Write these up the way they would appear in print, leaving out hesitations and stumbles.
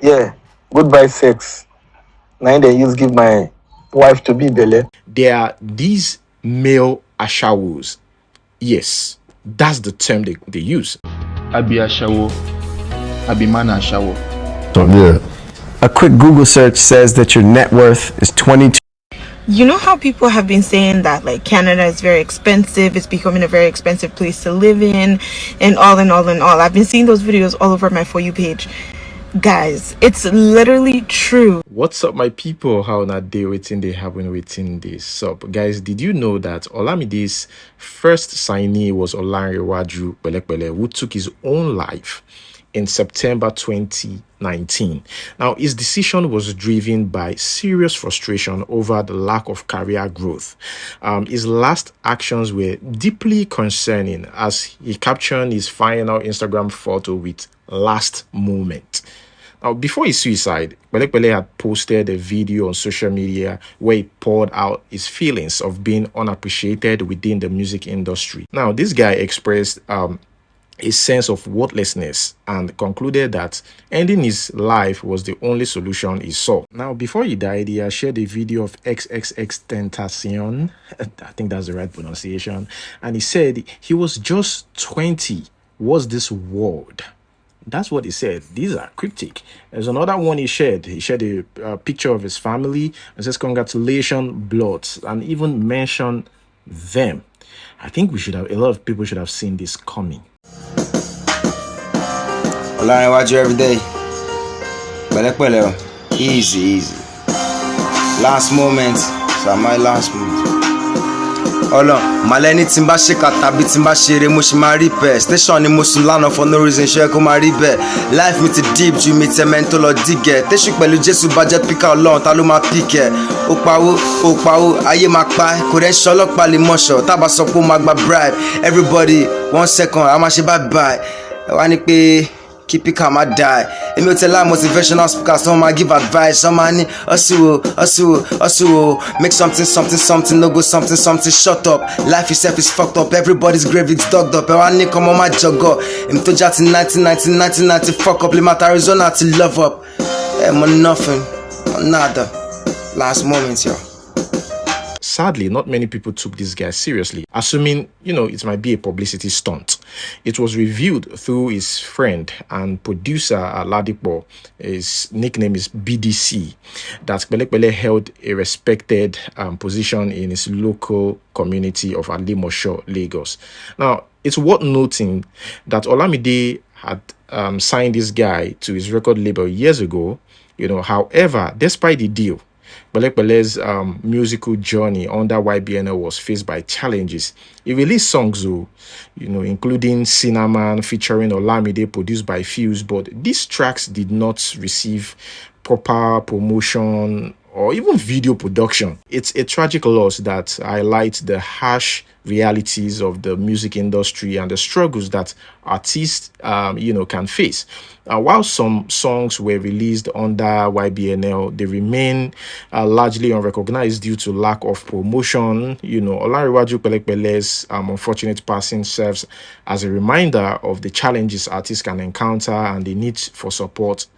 Yeah, goodbye sex. Now they use give my wife to be belle. There are these male Ashawos. Yes, that's the term they use. I be Ashawo. I be man Ashawo. So yeah. A quick Google search says that your net worth is 22. You know how people have been saying that like Canada is very expensive, it's becoming a very expensive place to live in, and all and all and all. I've been seeing those videos all over my For You page. Guys, it's literally true. What's up, my people? How na day waiting they happen waiting this up, guys? Did you know that Olamide's first signee was Olanrewaju Pelekpele, who took his own life in September 2019. Now, his decision was driven by serious frustration over the lack of career growth. His last actions were deeply concerning as he captioned his final Instagram photo with "last moment." Now, before his suicide, Pelekpele had posted a video on social media where he poured out his feelings of being unappreciated within the music industry. Now, this guy expressed a sense of worthlessness and concluded that ending his life was the only solution he saw. Now, before he died, he shared a video of XXX Tentacion. I think that's the right pronunciation. And he said he was just 20. What's this word? That's what he said. These are cryptic. There's another one he shared. He shared a picture of his family and says, "Congratulations, Bloods," and even mentioned them. I think a lot of people should have seen this coming. I watch you every day. Easy. Last moment. So my last moment. Maleni timba sheka tabi timba shere mushi maripe. Station ni musu lana for no reason sheko maribe. Life me to deep, you meet a mental or digger. Teshu pelu Jesu budget pick out long, taluma pike. Okpawu, aye makpa, kure sholok pali mosho, tabasopo magba bribe. Everybody, 1 second, amashi bye. Wani pe keep it calm, I die. Emi o tell motivational speakers, some might give advice. Some money, hustle. Make something, no go something. Shut up. Life itself is fucked up. Everybody's grave is dug up. I need come on my jugger. Emi to jat in 1990, fuck up. Limit Arizona to love up. Nothing, nada. Last moment, yo. Sadly, not many people took this guy seriously, assuming, it might be a publicity stunt. It was revealed through his friend and producer, Ladipo, his nickname is BDC, that Pelekpele held a respected position in his local community of Alimosho, Lagos. Now, it's worth noting that Olamide had signed this guy to his record label years ago. However, despite the deal, Pelekpele's musical journey under YBNL was faced by challenges. He released songs, including Cinnamon featuring Olamide, produced by Fuse, but these tracks did not receive proper promotion or even video production. It's a tragic loss that highlights the harsh realities of the music industry and the struggles that artists, can face. While some songs were released under YBNL, they remain largely unrecognized due to lack of promotion. Olanrewaju Pelekpele's unfortunate passing serves as a reminder of the challenges artists can encounter and the need for support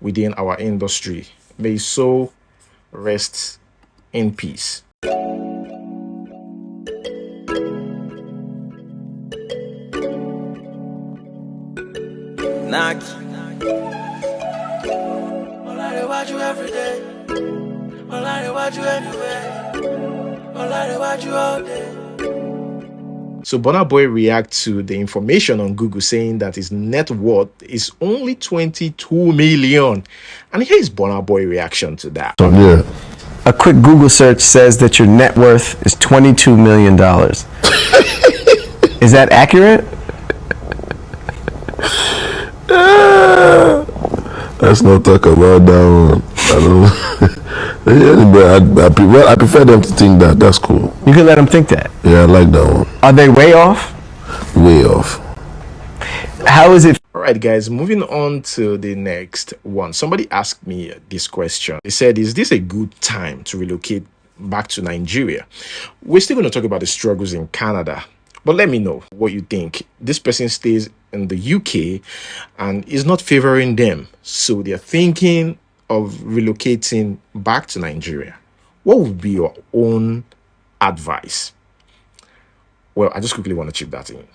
within our industry. May his soul rest in peace. Naki. Olanrewaju every day. Olanrewaju anywhere. Olanrewaju all day. So Burnaboy reacts to the information on Google saying that his net worth is only 22 million. And here's Burnaboy's reaction to that. So yeah. A quick Google search says that your net worth is $22 million. Is that accurate? Let's not talk about that one. I prefer them to think that. That's cool. You can let them think that. Yeah, I like that one. Are they way off? Way off. How is it? All right, guys, moving on to the next one. Somebody asked me this question. They said, is this a good time to relocate back to Nigeria? We're still going to talk about the struggles in Canada, but let me know what you think. This person says in the UK and is not favoring them. So they're thinking of relocating back to Nigeria. What would be your own advice? Well, I just quickly want to chip that in.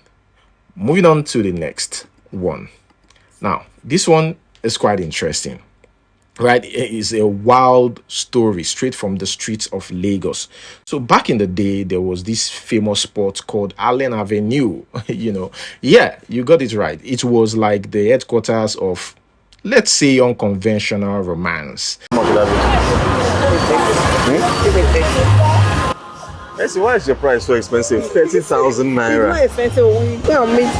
Moving on to the next one. Now, this one is quite interesting. Right, it is a wild story straight from the streets of Lagos. So back in the day, there was this famous spot called Allen Avenue. Yeah, you got it right. It was like the headquarters of, let's say, unconventional romance. Essie, why is your price so expensive? 30,000 naira. It's not expensive. When you go and meet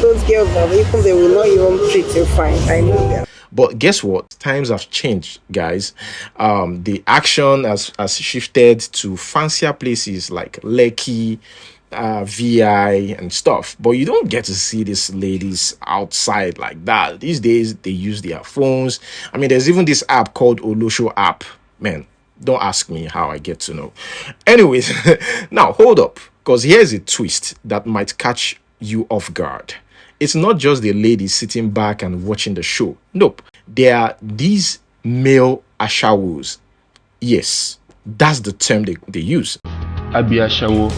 those girls now, even they will not even treat you fine. I know that. But guess what? Times have changed, guys. The action has shifted to fancier places like Lekki, VI, and stuff. But you don't get to see these ladies outside like that. These days, they use their phones. I mean, there's even this app called Olosho app. Man, don't ask me how I get to know. Anyways, now hold up, because here's a twist that might catch you off guard. It's not just the ladies sitting back and watching the show. Nope. There are these male Ashawos. Yes, that's the term they use. I be Ashawo.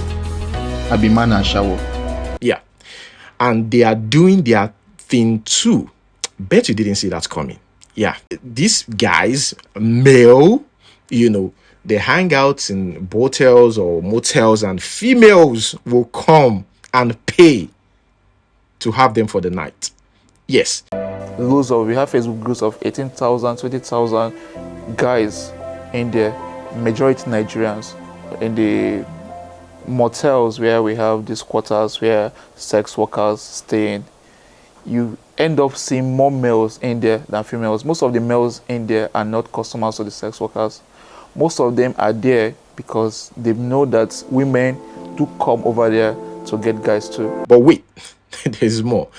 I be man Ashawo. Yeah. And they are doing their thing too. Bet you didn't see that coming. Yeah. These guys, male, they hang out in hotels or motels, and females will come and pay to have them for the night. Yes. We have Facebook groups of 18,000, 20,000 guys in there, majority Nigerians, in the motels where we have these quarters where sex workers stay in. You end up seeing more males in there than females. Most of the males in there are not customers of the sex workers. Most of them are there because they know that women do come over there to get guys too. But wait. There's more.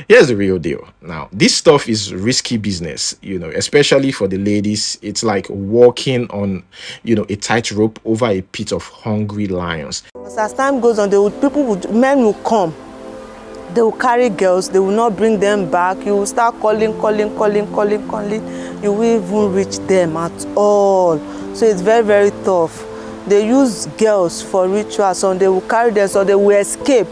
Here's the real deal. Now, this stuff is risky business, especially for the ladies. It's like walking on, a tightrope over a pit of hungry lions. As time goes on, men will come. They will carry girls. They will not bring them back. You will start calling. You will even reach them at all. So it's very, very tough. They use girls for rituals. Some they will carry them, so they will escape.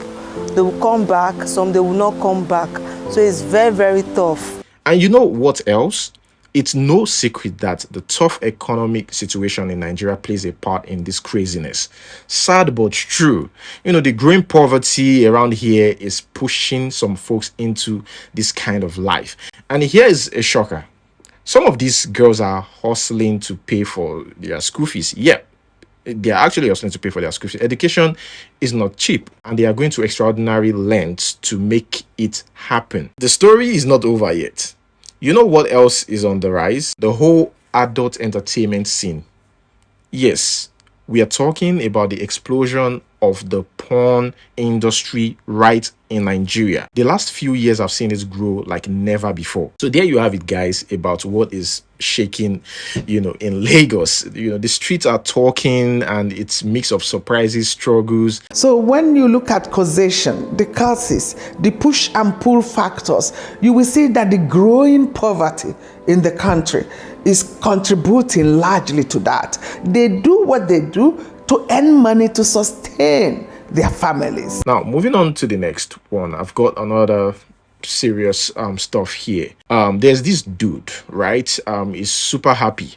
They will come back, some they will not come back. So it's very, very tough. And you know what else? It's no secret that the tough economic situation in Nigeria plays a part in this craziness. Sad but true. The growing poverty around here is pushing some folks into this kind of life. And here is a shocker. Some of these girls are hustling to pay for their school fees. Yeah. They are actually hustling to pay for their school fees. Education is not cheap, and they are going to extraordinary lengths to make it happen. The story is not over yet. You know what else is on the rise? The whole adult entertainment scene. Yes, we are talking about the explosion of the porn industry right in Nigeria. The last few years I've seen it grow like never before. So there you have it, guys, about what is shaking, in Lagos. The streets are talking, and it's mix of surprises, struggles. So when you look at causation, the causes, the push and pull factors, you will see that the growing poverty in the country is contributing largely to that. They do what they do to earn money to sustain their families. Now, moving on to the next one, I've got another serious stuff here. There's this dude, right? He's super happy.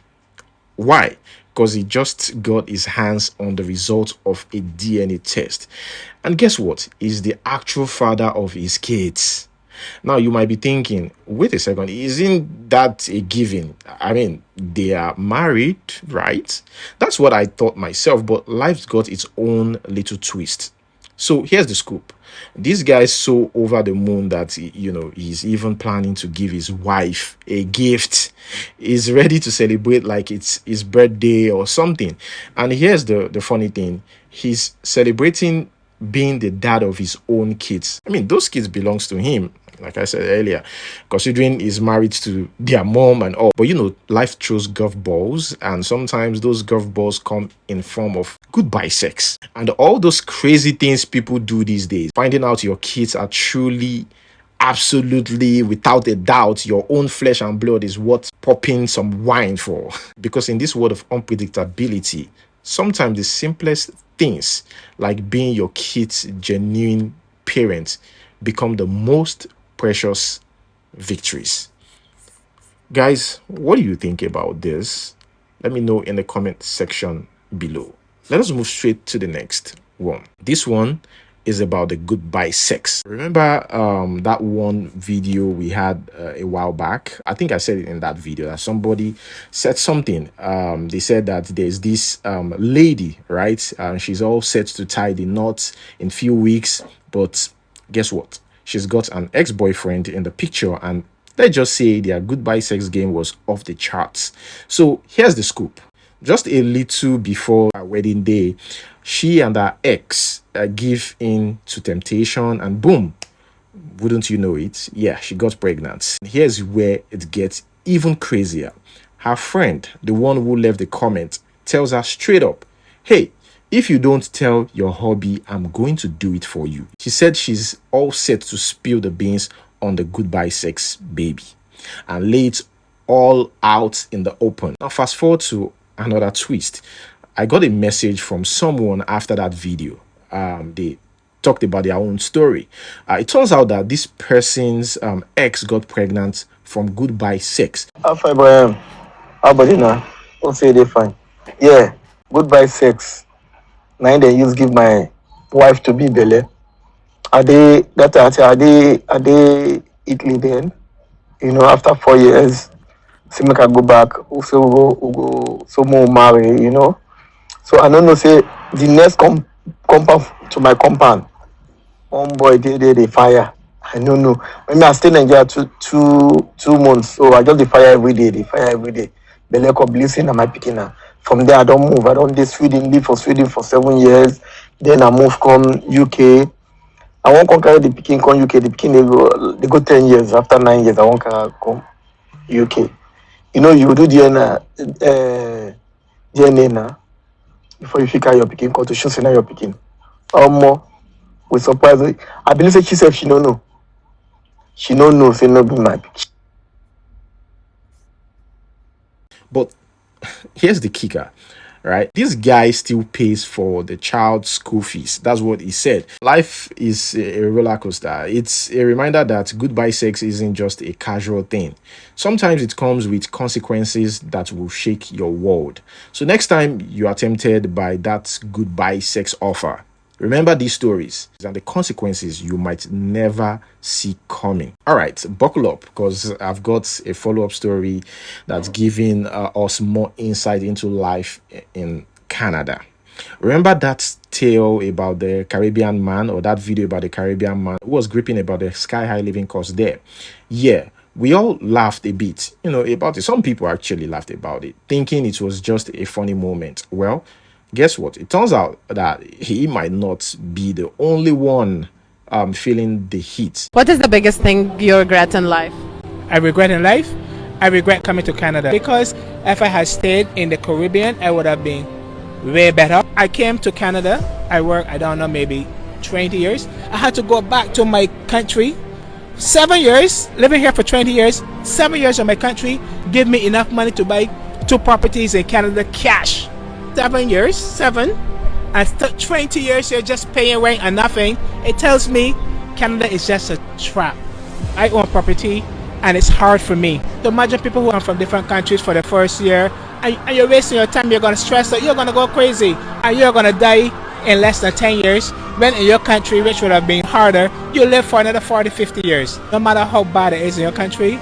Why? Because he just got his hands on the result of a DNA test. And guess what? He's the actual father of his kids. Now, you might be thinking, wait a second, isn't that a given? I mean, they are married, right? That's what I thought myself, but life's got its own little twist. So here's the scoop. This guy is so over the moon that, he's even planning to give his wife a gift. He's ready to celebrate like it's his birthday or something. And here's the funny thing. He's celebrating being the dad of his own kids. I mean, those kids belongs to him, like I said earlier, considering he's married to their mom and all. But life throws golf balls, and sometimes those golf balls come in form of goodbye sex and all those crazy things people do these days. Finding out your kids are truly absolutely, without a doubt, your own flesh and blood is worth popping some wine for. Because in this world of unpredictability, sometimes the simplest things, like being your kid's genuine parent, become the most precious victories. Guys, what do you think about this? Let me know in the comment section below. Let us move straight to the next one. This one is about the goodbye sex. Remember that one video we had a while back? I think I said it in that video that somebody said something. They said that there's this lady, right? She's all set to tie the knot in few weeks, but guess what? She's got an ex-boyfriend in the picture, and let's just say their goodbye sex game was off the charts. So here's the scoop. Just a little before our wedding day, she and her ex give in to temptation, and boom, wouldn't you know it? Yeah, she got pregnant. Here's where it gets even crazier. Her friend, the one who left the comment, tells her straight up, hey, if you don't tell your hubby, I'm going to do it for you. She said she's all set to spill the beans on the goodbye sex baby and lay it all out in the open. Now fast forward to another twist. I got a message from someone after that video. They talked about their own story. It turns out that this person's ex got pregnant from goodbye sex. Alpha Abraham, how about you now? Don't say they fine. Yeah, goodbye sex. Now they use give my wife to be Bele. Are they Italy then? You know, after 4 years, see me can go back. Also go so more marry, you know. So I don't know, say the next compound to my compound. Boy, they fire. I don't know. When I stay in Nigeria two months, so I just the fire every day. They fire every day. Beleko blessing and my picking now. From there I don't move. I don't live for Sweden for 7 years. Then I move come UK. I won't carry the picking come UK. The picking they go 10 years. After 9 years, I won't come UK. You know, you do DNA now. Before you figure your picking, call to show now your picking. We surprise. I believe that she said she don't know. She don't know, say no be my picking. But here's the kicker, right? This guy still pays for the child's school fees. That's what he said. Life is a roller coaster. It's a reminder that goodbye sex isn't just a casual thing. Sometimes it comes with consequences that will shake your world. So next time you are tempted by that goodbye sex offer, remember these stories and the consequences you might never see coming. All right, buckle up, because I've got a follow-up story that's giving us more insight into life in Canada. Remember that tale about the Caribbean man, or that video about the Caribbean man who was gripping about the sky-high living cost there? Yeah, we all laughed a bit, about it. Some people actually laughed about it, thinking it was just a funny moment. Well, guess what? It turns out that he might not be the only one feeling the heat. What is the biggest thing you regret in life? I regret in life? I regret coming to Canada, because if I had stayed in the Caribbean, I would have been way better. I came to Canada, I worked, I don't know, maybe 20 years. I had to go back to my country. 7 years, living here for 20 years, 7 years in my country, give me enough money to buy 2 properties in Canada cash. 7 years, and 20 years you're just paying rent and nothing. It tells me Canada is just a trap. I own property and it's hard for me. So imagine people who are from different countries for the first year, and you're wasting your time, you're going to stress out, you're going to go crazy, and you're going to die in less than 10 years, when in your country, which would have been harder, you live for another 40, 50 years. No matter how bad it is in your country,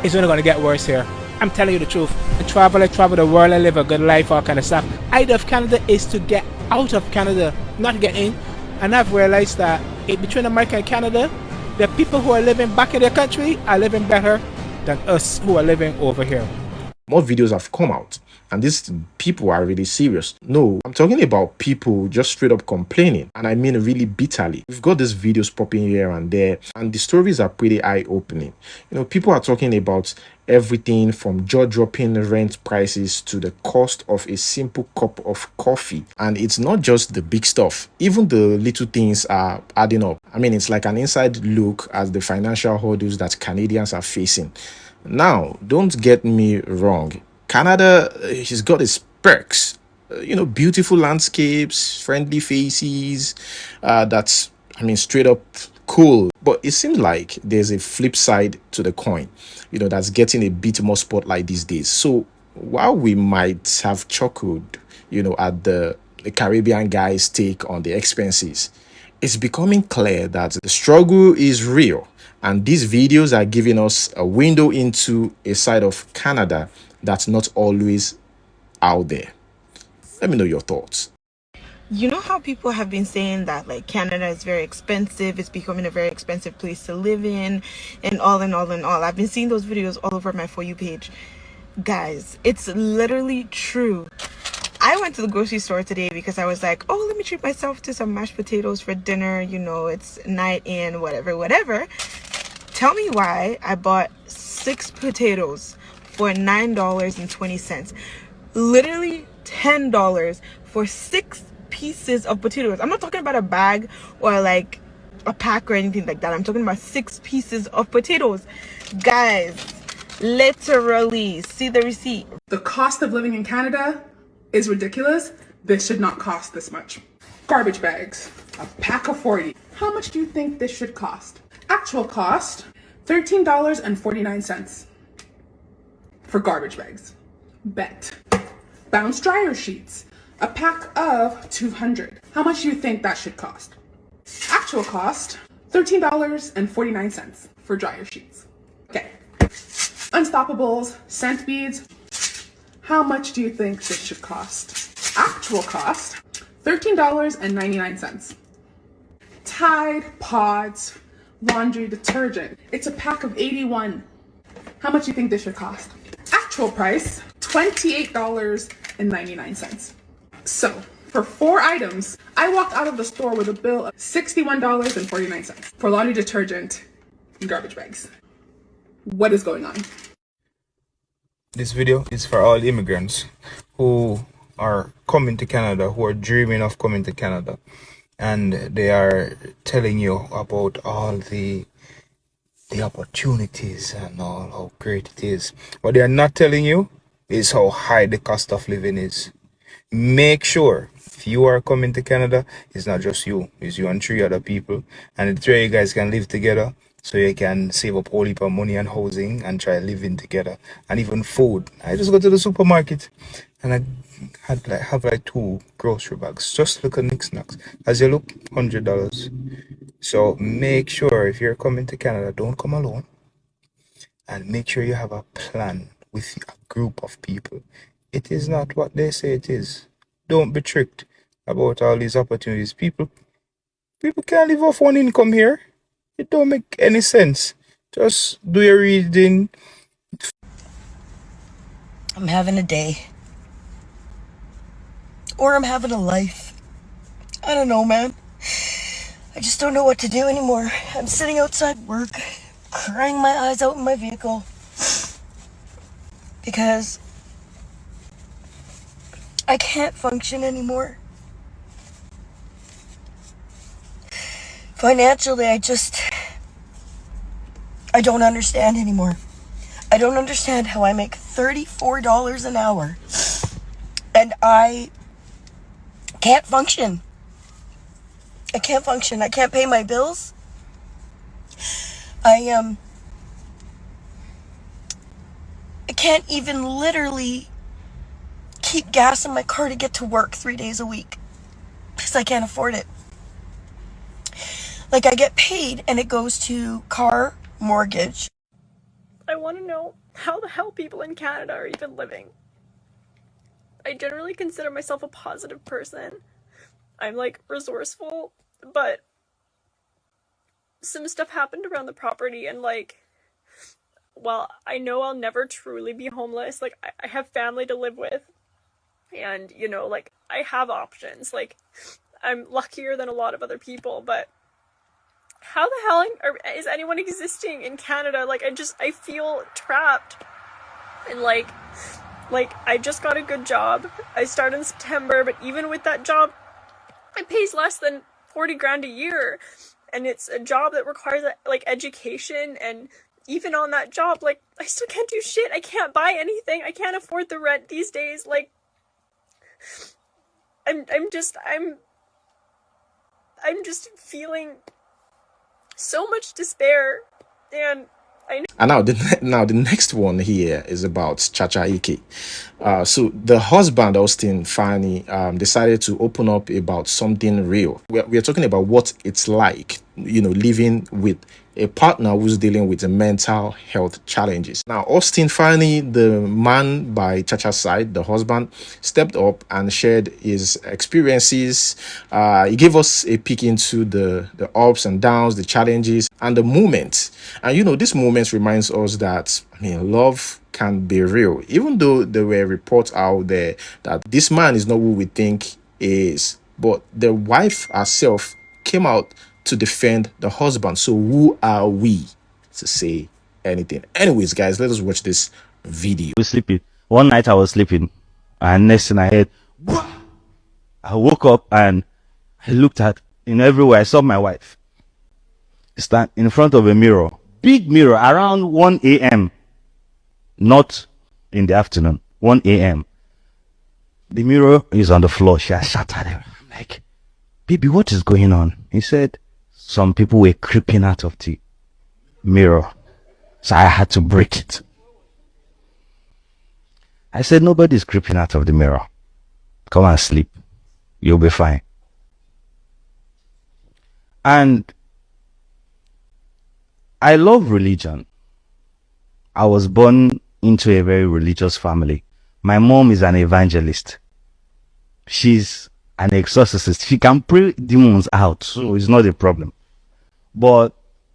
it's only going to get worse here. I'm telling you the truth. I travel the world, I live a good life, all kind of stuff. Idea of Canada is to get out of Canada, not get in. And I've realized that between America and Canada, the people who are living back in their country are living better than us who are living over here. More videos have come out, And these people are really serious. No, I'm talking about people just straight up complaining. And I mean really bitterly. We've got these videos popping here and there, and the stories are pretty eye-opening. People are talking about everything from jaw-dropping rent prices to the cost of a simple cup of coffee. And it's not just the big stuff. Even the little things are adding up. I mean, it's like an inside look at the financial hurdles that Canadians are facing. Now, don't get me wrong. Canada, has got its perks. Beautiful landscapes, friendly faces. That's, I mean, straight up cool. But it seems like there's a flip side to the coin, that's getting a bit more spotlight these days. So while we might have chuckled, at the Caribbean guys' take on the expenses, it's becoming clear that the struggle is real. And these videos are giving us a window into a side of Canada that's not always out there. Let me know your thoughts. You know how people have been saying that like Canada is very expensive, it's becoming a very expensive place to live in, and all and all and all. I've been seeing those videos all over my For You page. Guys, it's literally true. I went to the grocery store today because I was like, oh, let me treat myself to some mashed potatoes for dinner. It's night in, whatever. Tell me why I bought 6 potatoes for $9.20. Literally $10 for 6 pieces of potatoes. I'm not talking about a bag or like a pack or anything like that. I'm talking about 6 pieces of potatoes. Guys, literally, see the receipt. The cost of living in Canada is ridiculous. This should not cost this much. Garbage bags, a pack of 40. How much do you think this should cost? Actual cost, $13.49 for garbage bags. Bet. Bounce dryer sheets, a pack of 200. How much do you think that should cost? Actual cost, $13.49 for dryer sheets. Okay. Unstoppables, scent beads. How much do you think this should cost? Actual cost, $13.99. Tide Pods laundry detergent. It's a pack of 81. How much do you think this should cost? Actual price, $28.99. So, for 4 items, I walked out of the store with a bill of $61.49 for laundry detergent and garbage bags. What is going on? This video is for all immigrants who are coming to Canada, who are dreaming of coming to Canada, and they are telling you about all the opportunities and all how great it is. What they are not telling you is how high the cost of living is. Make sure if you are coming to Canada, it's not just you, it's you and 3 other people, and the 3 of you guys can live together, so you can save up a whole heap of money on housing and try living together, and even food. I just go to the supermarket and I have like 2 grocery bags. Just look at knickknacks. As you look, $100. So make sure if you're coming to Canada, don't come alone, and make sure you have a plan with a group of people. It is not what they say it is. Don't be tricked about all these opportunities. People can't live off one income here. It don't make any sense. Just do your reading. I'm having a day. Or I'm having a life. I don't know, man. I just don't know what to do anymore. I'm sitting outside work, crying my eyes out in my vehicle. Because I can't function anymore. Financially, I don't understand anymore. I don't understand how I make $34 an hour and I can't function. I can't function. I can't pay my bills. I can't even literally keep gas in my car to get to work 3 days a week because I can't afford it. Like, I get paid and it goes to car, mortgage. I want to know how the hell people in Canada are even living. I generally consider myself a positive person. I'm like resourceful, but some stuff happened around the property, and like, while I know I'll never truly be homeless, like I have family to live with, And, you know, like, I have options. Like, I'm luckier than a lot of other people, but how the hell is anyone existing in Canada? Like, I feel trapped. And like, I just got a good job. I started in September, but even with that job, it pays less than 40 grand a year. And it's a job that requires, like, education, and even on that job, like, I still can't do shit. I can't buy anything. I can't afford the rent these days. Like, I'm just feeling so much despair, and And now the next one here is about Chacha Ike. So the husband, Austin Fani, decided to open up about something real. We are talking about what it's like, you know, living with a partner who's dealing with the mental health challenges. Now, Austin Fani, the man by Chacha's side, the husband, stepped up and shared his experiences. He gave us a peek into the ups and downs, the challenges, and the moments. And you know, this moment reminds us that, I mean, love can be real, even though there were reports out there that this man is not who we think he is. But the wife herself came out to defend the husband. So who are we to say anything? Anyways, guys, let us watch this video. I was sleeping. One night I was sleeping, and next thing I heard, "Wah!" I woke up and I looked at, everywhere. I saw my wife stand in front of a mirror, big mirror, around 1 a.m. Not in the afternoon, 1 a.m. The mirror is on the floor. She has shattered it. I'm like, baby, what is going on? He said, some people were creeping out of the mirror, so I had to break it. I said, nobody's creeping out of the mirror. Come and sleep. You'll be fine. And I love religion. I was born into a very religious family. My mom is an evangelist. She's an exorcist. She can pray demons out, so it's not a problem. But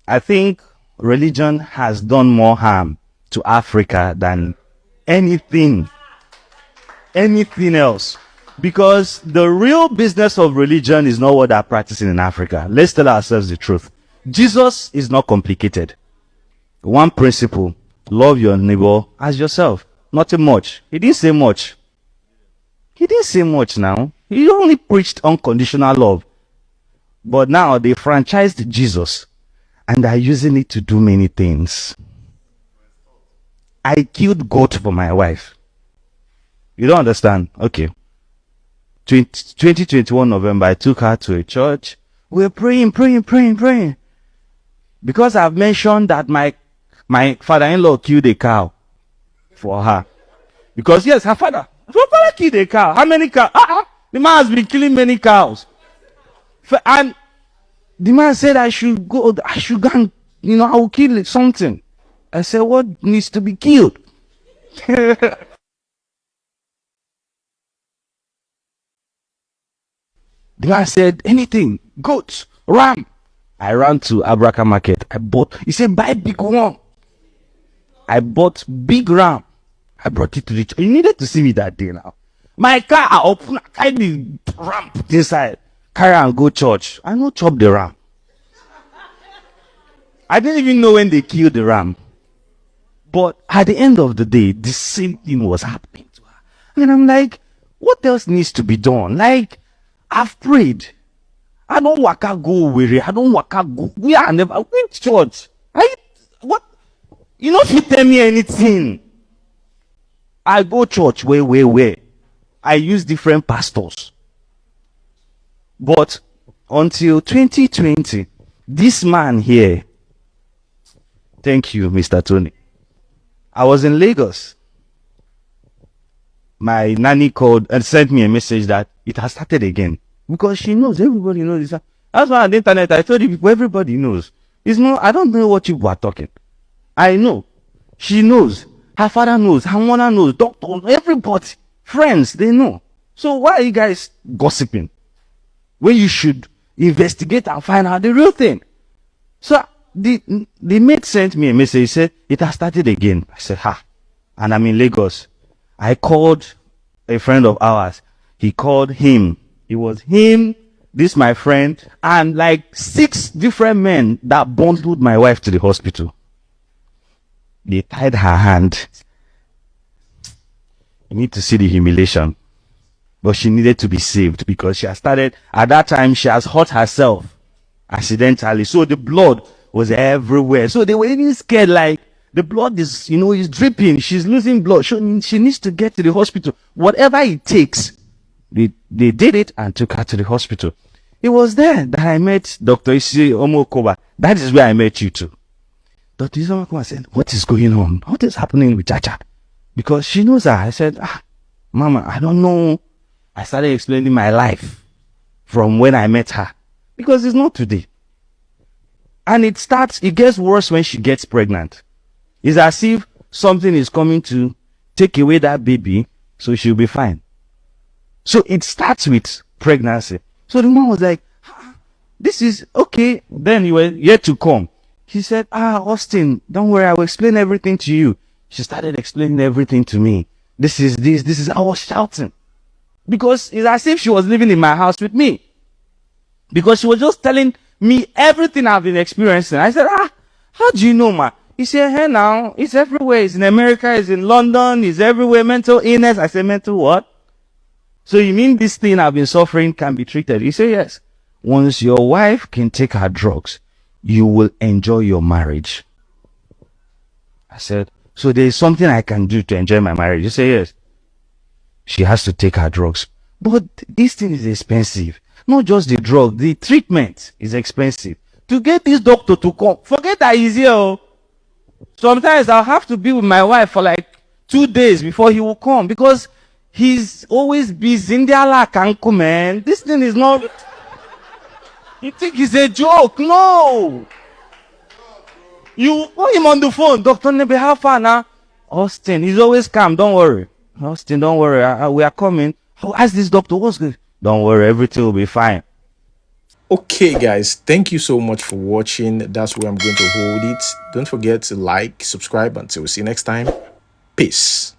I think religion has done more harm to Africa than anything else. Because the real business of religion is not what they're practicing in Africa. Let's tell ourselves the truth. Jesus is not complicated. One principle, love your neighbor as yourself. Nothing much. He didn't say much. He didn't say much now. He only preached unconditional love. But now they franchised Jesus and are using it to do many things. I killed goat for my wife. You don't understand? Okay. 2021 November, I took her to a church. We were praying. Because I've mentioned that my father-in-law killed a cow for her. Because yes, her father killed a cow. How many cows? The man has been killing many cows. And the man said I should go and, I will kill something. I said, what needs to be killed? The man said, anything, goats, ram. I ran to Abraka Market. He said, buy big one. I bought big ram. I brought it to the church. You needed to see me that day now. My car, I open, I the ram inside. Carry and go church. I no chop the ram. I didn't even know when they killed the ram. But at the end of the day, the same thing was happening to her. And I'm like, what else needs to be done? Like, I've prayed. I don't waka go where I don't waka go. We are never went church. What? You know, if you tell me anything, I go church where. I use different pastors. But until 2020, this man here, thank you, Mr. Tony. I was in Lagos. My nanny called and sent me a message that it has started again. Because she knows, everybody knows this. That's why on the internet, I told you people, everybody knows. I don't know what you are talking. I know. She knows. Her father knows. Her mother knows. Doctor, everybody. Friends, they know. So why are you guys gossiping? When you should investigate and find out the real thing. So the mate sent me a message. He said, it has started again. I said, and I'm in Lagos. I called a friend of ours. He called him. It was him, this my friend, and like 6 different men that bundled my wife to the hospital. They tied her hand. You need to see the humiliation. But she needed to be saved because she had started, at that time, she has hurt herself accidentally. So the blood was everywhere. So they were even scared, like, the blood is, is dripping. She's losing blood. She needs to get to the hospital. Whatever it takes. They did it and took her to the hospital. It was there that I met Dr. Isi Omokoba. That is where I met you too. Dr. Isi Omokoba said, what is going on? What is happening with Chacha? Because she knows her. I said, Mama, I don't know. I started explaining my life from when I met her. Because it's not today. And it gets worse when she gets pregnant. It's as if something is coming to take away that baby, so she'll be fine. So it starts with pregnancy. So the man was like, this is okay. Then you were yet to come. He said, Austin, don't worry, I will explain everything to you. She started explaining everything to me. This is, I was shouting. Because it's as if she was living in my house with me. Because she was just telling me everything I've been experiencing. I said, how do you know, ma? He said, hey now, it's everywhere. It's in America, it's in London, it's everywhere. Mental illness. I said, mental what? So you mean this thing I've been suffering can be treated? He said, yes. Once your wife can take her drugs, you will enjoy your marriage. I said, so there is something I can do to enjoy my marriage? He said, yes. She has to take her drugs. But this thing is expensive. Not just the drug, the treatment is expensive. To get this doctor to come, forget that he's here. Sometimes I'll have to be with my wife for like 2 days before he will come because he's always busy. Indiala can't come, man. This thing is not. You think it's a joke? No. You call him on the phone, Dr. Nebe, how far now? Austin, he's always calm. Don't worry. Austin, don't worry. We are coming. Ask this doctor what's good. Don't worry, everything will be fine. Okay, guys, thank you so much for watching. That's where I'm going to hold it. Don't forget to like, subscribe. Until we see you next time. Peace.